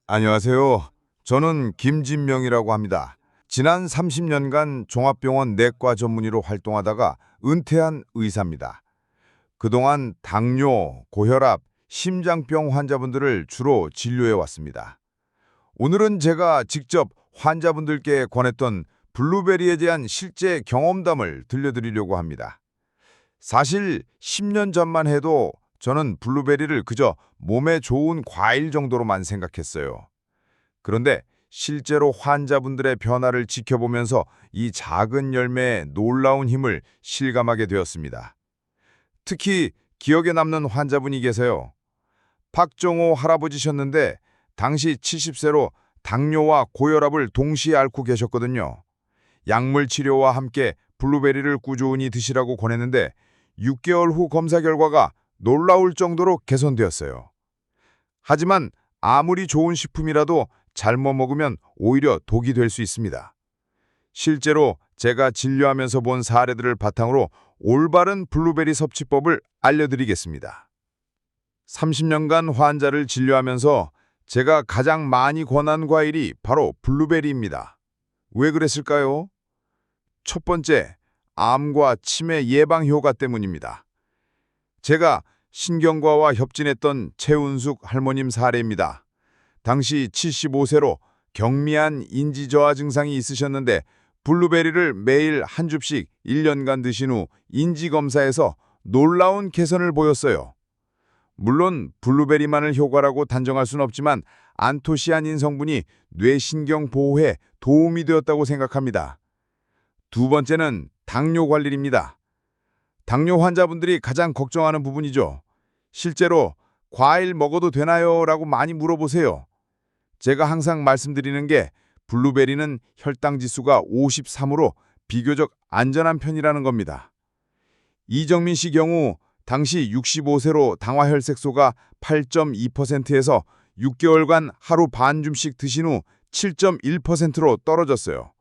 안녕하세요. 저는 김진명이라고 합니다. 지난 30년간 종합병원 내과 전문의로 활동하다가 은퇴한 의사입니다. 그동안 당뇨, 고혈압, 심장병 환자분들을 주로 진료해 왔습니다. 오늘은 제가 직접 환자분들께 권했던 블루베리에 대한 실제 경험담을 들려드리려고 합니다. 사실 10년 전만 해도 저는 블루베리를 그저 몸에 좋은 과일 정도로만 생각했어요. 그런데 실제로 환자분들의 변화를 지켜보면서 이 작은 열매의 놀라운 힘을 실감하게 되었습니다. 특히 기억에 남는 환자분이 계세요. 박정호 할아버지셨는데 당시 70세로 당뇨와 고혈압을 동시에 앓고 계셨거든요. 약물 치료와 함께 블루베리를 꾸준히 드시라고 권했는데 6개월 후 검사 결과가 놀라울 정도로 개선되었어요. 하지만 아무리 좋은 식품이라도 잘못 먹으면 오히려 독이 될 수 있습니다. 실제로 제가 진료하면서 본 사례들을 바탕으로 올바른 블루베리 섭취법을 알려드리겠습니다. 30년간 환자를 진료하면서 제가 가장 많이 권한 과일이 바로 블루베리입니다. 왜 그랬을까요? 첫 번째, 암과 치매 예방 효과 때문입니다. 제가 신경과와 협진했던 최운숙 할머님 사례입니다. 당시 75세로 경미한 인지 저하 증상이 있으셨는데 블루베리를 매일 한 줍씩 1년간 드신 후 인지 검사에서 놀라운 개선을 보였어요. 물론 블루베리만을 효과라고 단정할 수는 없지만 안토시아닌 성분이 뇌신경 보호에 도움이 되었다고 생각합니다. 두 번째는 당뇨 관리입니다. 당뇨 환자분들이 가장 걱정하는 부분이죠. 실제로 과일 먹어도 되나요? 라고 많이 물어보세요. 제가 항상 말씀드리는 게 블루베리는 혈당 지수가 53으로 비교적 안전한 편이라는 겁니다. 이정민 씨 경우 당시 65세로 당화혈색소가 8.2%에서 6개월간 하루 반 줌씩 드신 후 7.1%로 떨어졌어요.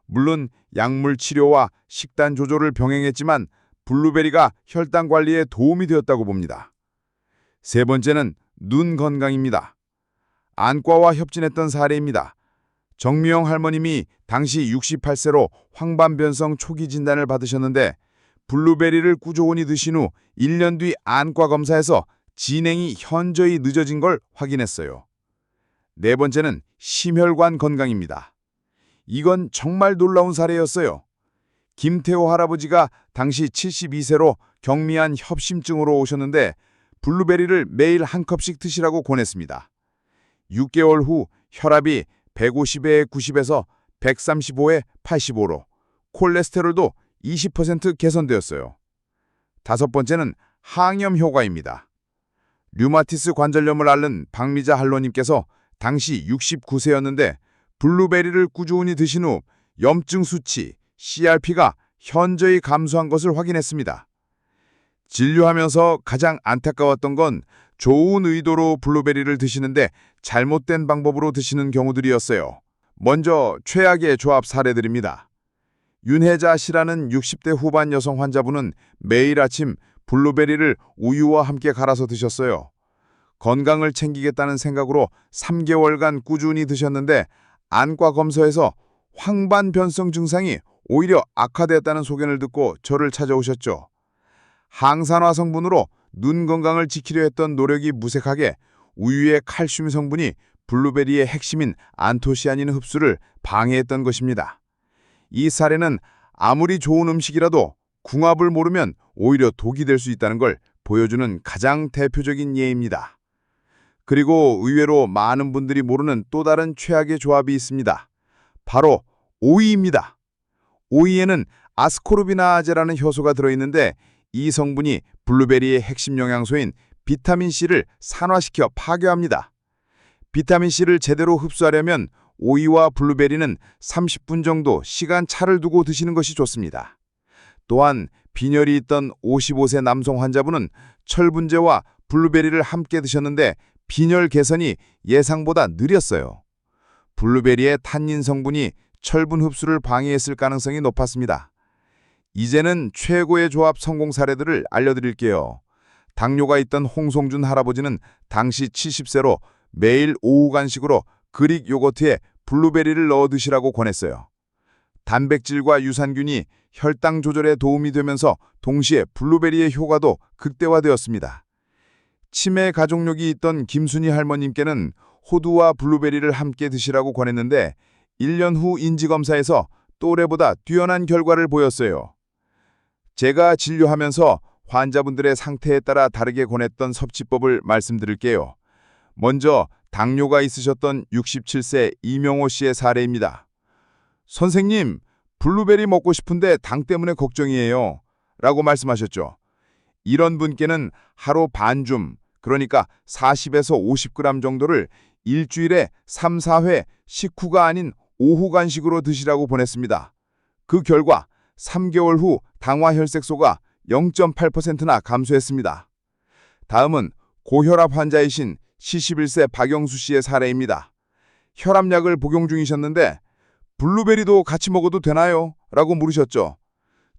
물론 약물 치료와 식단 조절을 병행했지만 블루베리가 혈당 관리에 도움이 되었다고 봅니다. 세 번째는 눈 건강입니다. 안과와 협진했던 사례입니다. 정미영 할머님이 당시 68세로 황반변성 초기 진단을 받으셨는데 블루베리를 꾸준히 드신 후 1년 뒤 안과 검사에서 진행이 현저히 늦어진 걸 확인했어요. 네 번째는 심혈관 건강입니다. 이건 정말 놀라운 사례였어요. 김태호 할아버지가 당시 72세로 경미한 협심증으로 오셨는데 블루베리를 매일 한 컵씩 드시라고 권했습니다. 6개월 후 혈압이 150에 90에서 135에 85로 콜레스테롤도 20% 개선되었어요. 다섯 번째는 항염 효과입니다. 류마티스 관절염을 앓는 박미자 할로님께서 당시 69세였는데 블루베리를 꾸준히 드신 후 염증 수치, CRP가 현저히 감소한 것을 확인했습니다. 진료하면서 가장 안타까웠던 건 좋은 의도로 블루베리를 드시는데 잘못된 방법으로 드시는 경우들이었어요. 먼저 최악의 조합 사례들입니다. 윤혜자 씨라는 60대 후반 여성 환자분은 매일 아침 블루베리를 우유와 함께 갈아서 드셨어요. 건강을 챙기겠다는 생각으로 3개월간 꾸준히 드셨는데 안과 검사에서 황반변성 증상이 오히려 악화되었다는 소견을 듣고 저를 찾아오셨죠. 항산화 성분으로 눈 건강을 지키려 했던 노력이 무색하게 우유의 칼슘 성분이 블루베리의 핵심인 안토시아닌 흡수를 방해했던 것입니다. 이 사례는 아무리 좋은 음식이라도 궁합을 모르면 오히려 독이 될 수 있다는 걸 보여주는 가장 대표적인 예입니다. 그리고 의외로 많은 분들이 모르는 또 다른 최악의 조합이 있습니다. 바로 오이입니다. 오이에는 아스코르비나아제라는 효소가 들어있는데 이 성분이 블루베리의 핵심 영양소인 비타민C를 산화시켜 파괴합니다. 비타민C를 제대로 흡수하려면 오이와 블루베리는 30분 정도 시간 차를 두고 드시는 것이 좋습니다. 또한 빈혈이 있던 55세 남성 환자분은 철분제와 블루베리를 함께 드셨는데 빈혈 개선이 예상보다 느렸어요. 블루베리의 탄닌 성분이 철분 흡수를 방해했을 가능성이 높았습니다. 이제는 최고의 조합 성공 사례들을 알려드릴게요. 당뇨가 있던 홍송준 할아버지는 당시 70세로 매일 오후 간식으로 그릭 요거트에 블루베리를 넣어 드시라고 권했어요. 단백질과 유산균이 혈당 조절에 도움이 되면서 동시에 블루베리의 효과도 극대화되었습니다. 치매 가족력이 있던 김순희 할머님께는 호두와 블루베리를 함께 드시라고 권했는데 1년 후 인지검사에서 또래보다 뛰어난 결과를 보였어요. 제가 진료하면서 환자분들의 상태에 따라 다르게 권했던 섭취법을 말씀드릴게요. 먼저 당뇨가 있으셨던 67세 이명호 씨의 사례입니다. 선생님, 블루베리 먹고 싶은데 당 때문에 걱정이에요. 라고 말씀하셨죠. 이런 분께는 하루 반줌, 그러니까 40에서 50g 정도를 일주일에 3, 4회 식후가 아닌 오후 간식으로 드시라고 보냈습니다. 그 결과 3개월 후 당화혈색소가 0.8%나 감소했습니다. 다음은 고혈압 환자이신 71세 박영수 씨의 사례입니다. 혈압약을 복용 중이셨는데 블루베리도 같이 먹어도 되나요? 라고 물으셨죠.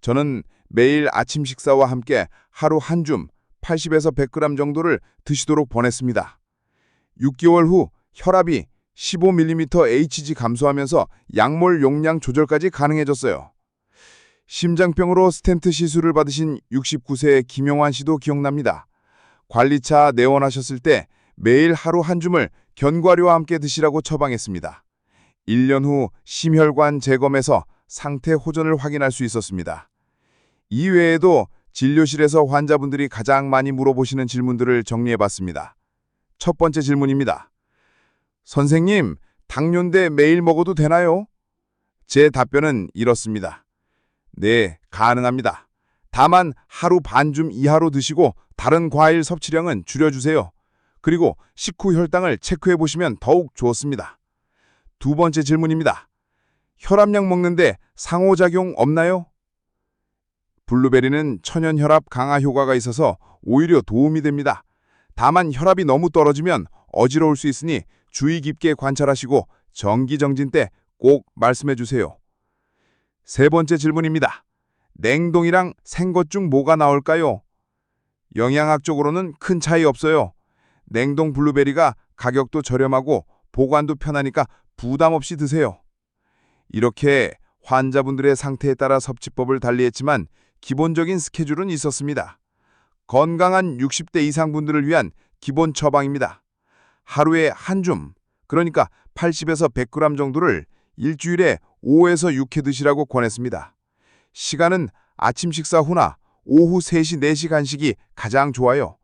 저는 매일 아침 식사와 함께 하루 한 줌 80에서 100g 정도를 드시도록 보냈습니다. 6개월 후 혈압이 15mmHg 감소하면서 약물 용량 조절까지 가능해졌어요. 심장병으로 스텐트 시술을 받으신 69세의 김용환 씨도 기억납니다. 관리차 내원하셨을 때 매일 하루 한 줌을 견과류와 함께 드시라고 처방했습니다. 1년 후 심혈관 재검에서 상태 호전을 확인할 수 있었습니다. 이외에도 진료실에서 환자분들이 가장 많이 물어보시는 질문들을 정리해봤습니다. 첫 번째 질문입니다. 선생님, 당뇨인데 매일 먹어도 되나요? 제 답변은 이렇습니다. 네, 가능합니다. 다만 하루 반줌 이하로 드시고 다른 과일 섭취량은 줄여주세요. 그리고 식후 혈당을 체크해보시면 더욱 좋습니다. 두 번째 질문입니다. 혈압약 먹는데 상호작용 없나요? 블루베리는 천연혈압 강화 효과가 있어서 오히려 도움이 됩니다. 다만 혈압이 너무 떨어지면 어지러울 수 있으니 주의 깊게 관찰하시고 정기정진 때 꼭 말씀해 주세요. 세 번째 질문입니다. 냉동이랑 생것 중 뭐가 나올까요? 영양학적으로는 큰 차이 없어요. 냉동 블루베리가 가격도 저렴하고 보관도 편하니까 부담 없이 드세요. 이렇게 환자분들의 상태에 따라 섭취법을 달리했지만 기본적인 스케줄은 있었습니다. 건강한 60대 이상 분들을 위한 기본 처방입니다. 하루에 한 줌, 그러니까 80에서 100g 정도를 일주일에 5에서 6회 드시라고 권했습니다. 시간은 아침 식사 후나 오후 3시, 4시 간식이 가장 좋아요.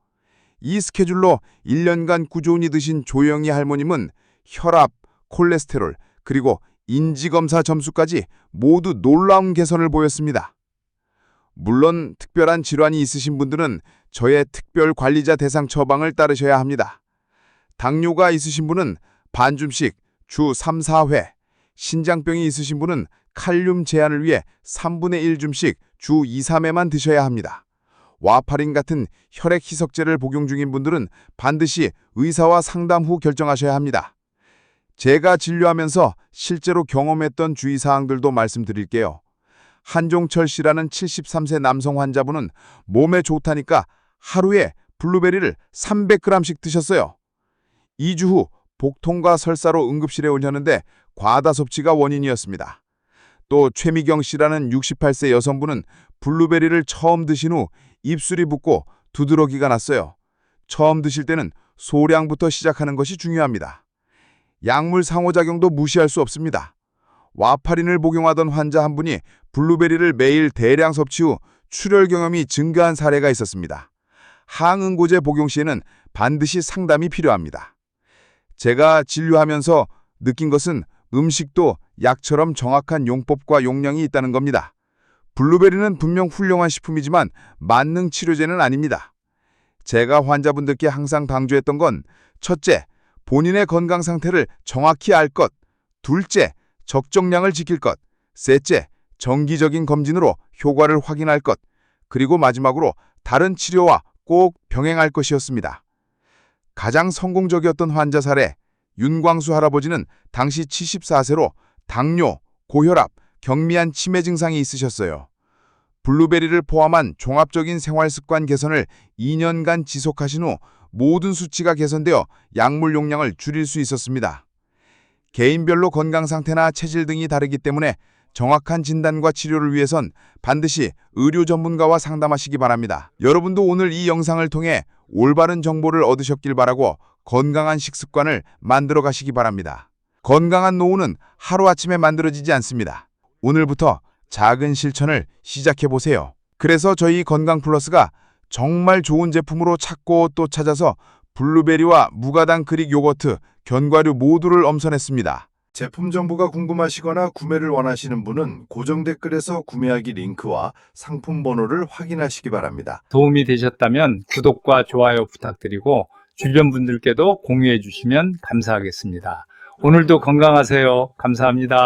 이 스케줄로 1년간 꾸준히 드신 조영희 할머님은 혈압, 콜레스테롤, 그리고 인지검사 점수까지 모두 놀라운 개선을 보였습니다. 물론 특별한 질환이 있으신 분들은 저의 특별 관리자 대상 처방을 따르셔야 합니다. 당뇨가 있으신 분은 반줌씩 주 3, 4회, 신장병이 있으신 분은 칼륨 제한을 위해 3분의 1줌씩 주 2, 3회만 드셔야 합니다. 와파린 같은 혈액 희석제를 복용 중인 분들은 반드시 의사와 상담 후 결정하셔야 합니다. 제가 진료하면서 실제로 경험했던 주의사항들도 말씀드릴게요. 한종철 씨라는 73세 남성 환자분은 몸에 좋다니까 하루에 블루베리를 300g씩 드셨어요. 2주 후 복통과 설사로 응급실에 오셨는데 과다 섭취가 원인이었습니다. 또 최미경 씨라는 68세 여성분은 블루베리를 처음 드신 후 입술이 붓고 두드러기가 났어요. 처음 드실 때는 소량부터 시작하는 것이 중요합니다. 약물 상호작용도 무시할 수 없습니다. 와파린을 복용하던 환자 한 분이 블루베리를 매일 대량 섭취 후 출혈 경험이 증가한 사례가 있었습니다. 항응고제 복용 시에는 반드시 상담이 필요합니다. 제가 진료하면서 느낀 것은 음식도 약처럼 정확한 용법과 용량이 있다는 겁니다. 블루베리는 분명 훌륭한 식품이지만 만능 치료제는 아닙니다. 제가 환자분들께 항상 강조했던 건 첫째, 본인의 건강 상태를 정확히 알 것, 둘째, 적정량을 지킬 것, 셋째, 정기적인 검진으로 효과를 확인할 것, 그리고 마지막으로 다른 치료와 꼭 병행할 것이었습니다. 가장 성공적이었던 환자 사례, 윤광수 할아버지는 당시 74세로 당뇨, 고혈압, 경미한 치매 증상이 있으셨어요. 블루베리를 포함한 종합적인 생활습관 개선을 2년간 지속하신 후 모든 수치가 개선되어 약물 용량을 줄일 수 있었습니다. 개인별로 건강 상태나 체질 등이 다르기 때문에 정확한 진단과 치료를 위해선 반드시 의료 전문가와 상담하시기 바랍니다. 여러분도 오늘 이 영상을 통해 올바른 정보를 얻으셨길 바라고 건강한 식습관을 만들어 가시기 바랍니다. 건강한 노후는 하루아침에 만들어지지 않습니다. 오늘부터 작은 실천을 시작해 보세요. 그래서 저희 건강플러스가 정말 좋은 제품으로 찾고 또 찾아서 블루베리와 무가당 그릭 요거트, 견과류 모두를 엄선했습니다. 제품 정보가 궁금하시거나 구매를 원하시는 분은 고정 댓글에서 구매하기 링크와 상품 번호를 확인하시기 바랍니다. 도움이 되셨다면 구독과 좋아요 부탁드리고 주변 분들께도 공유해 주시면 감사하겠습니다. 오늘도 건강하세요. 감사합니다.